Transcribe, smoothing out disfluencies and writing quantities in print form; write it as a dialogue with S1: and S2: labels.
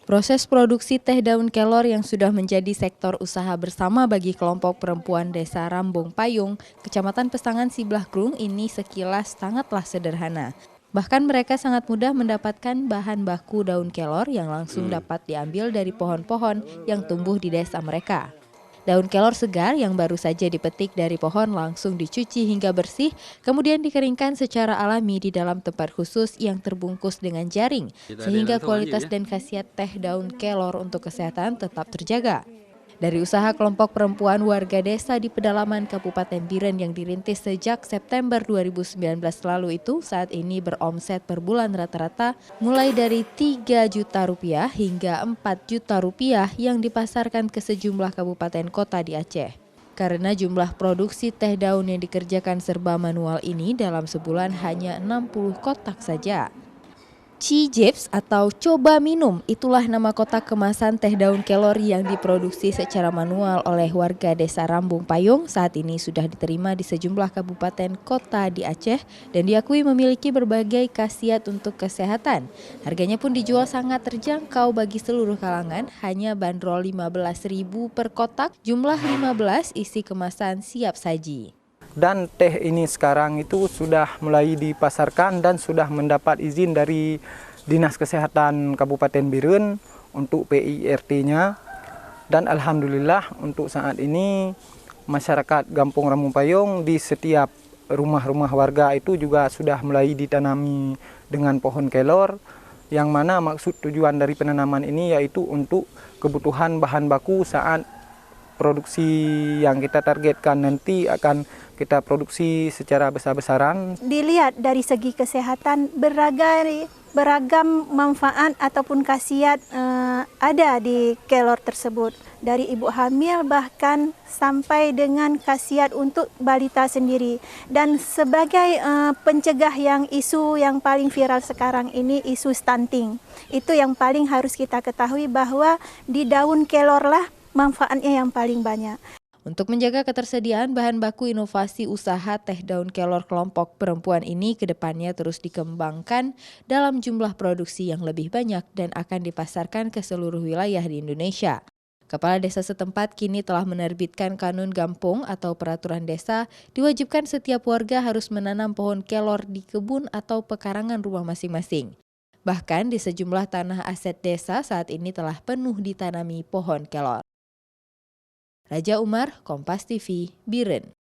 S1: Proses produksi teh daun kelor yang sudah menjadi sektor usaha bersama bagi kelompok perempuan Desa Rambung Payung, Kecamatan Pesangan Siblahgrung ini sekilas sangatlah sederhana. Bahkan mereka sangat mudah mendapatkan bahan baku daun kelor yang langsung dapat diambil dari pohon-pohon yang tumbuh di desa mereka. Daun kelor segar yang baru saja dipetik dari pohon langsung dicuci hingga bersih, kemudian dikeringkan secara alami di dalam tempat khusus yang terbungkus dengan jaring, sehingga kualitas dan khasiat teh daun kelor untuk kesehatan tetap terjaga. Dari usaha kelompok perempuan warga desa di pedalaman Kabupaten Biren yang dirintis sejak September 2019 lalu itu saat ini beromset per bulan rata-rata mulai dari 3 juta rupiah hingga 4 juta rupiah yang dipasarkan ke sejumlah kabupaten kota di Aceh. Karena jumlah produksi teh daun yang dikerjakan serba manual ini dalam sebulan hanya 60 kotak saja. Cijeps atau coba minum, itulah nama kotak kemasan teh daun kelor yang diproduksi secara manual oleh warga Desa Rambung Payung. Saat ini sudah diterima di sejumlah kabupaten kota di Aceh dan diakui memiliki berbagai khasiat untuk kesehatan. Harganya pun dijual sangat terjangkau bagi seluruh kalangan, hanya bandrol 15.000 per kotak, jumlah 15 isi kemasan siap saji.
S2: Dan teh ini sekarang itu sudah mulai dipasarkan dan sudah mendapat izin dari Dinas Kesehatan Kabupaten Biren untuk PIRT-nya. Dan alhamdulillah untuk saat ini masyarakat Kampung Rambung Payung di setiap rumah-rumah warga itu juga sudah mulai ditanami dengan pohon kelor, yang mana maksud tujuan dari penanaman ini yaitu untuk kebutuhan bahan baku saat produksi yang kita targetkan nanti akan kita produksi secara besar-besaran.
S3: Dilihat dari segi kesehatan, beragam manfaat ataupun khasiat ada di kelor tersebut. Dari ibu hamil bahkan sampai dengan khasiat untuk balita sendiri. Dan sebagai pencegah yang isu yang paling viral sekarang ini, isu stunting. Itu yang paling harus kita ketahui bahwa di daun kelor lah manfaatnya yang paling banyak.
S1: Untuk menjaga ketersediaan bahan baku, inovasi usaha teh daun kelor kelompok perempuan ini kedepannya terus dikembangkan dalam jumlah produksi yang lebih banyak dan akan dipasarkan ke seluruh wilayah di Indonesia. Kepala desa setempat kini telah menerbitkan kanun gampung atau peraturan desa, diwajibkan setiap warga harus menanam pohon kelor di kebun atau pekarangan rumah masing-masing. Bahkan di sejumlah tanah aset desa saat ini telah penuh ditanami pohon kelor. Raja Umar, Kompas TV, Biren.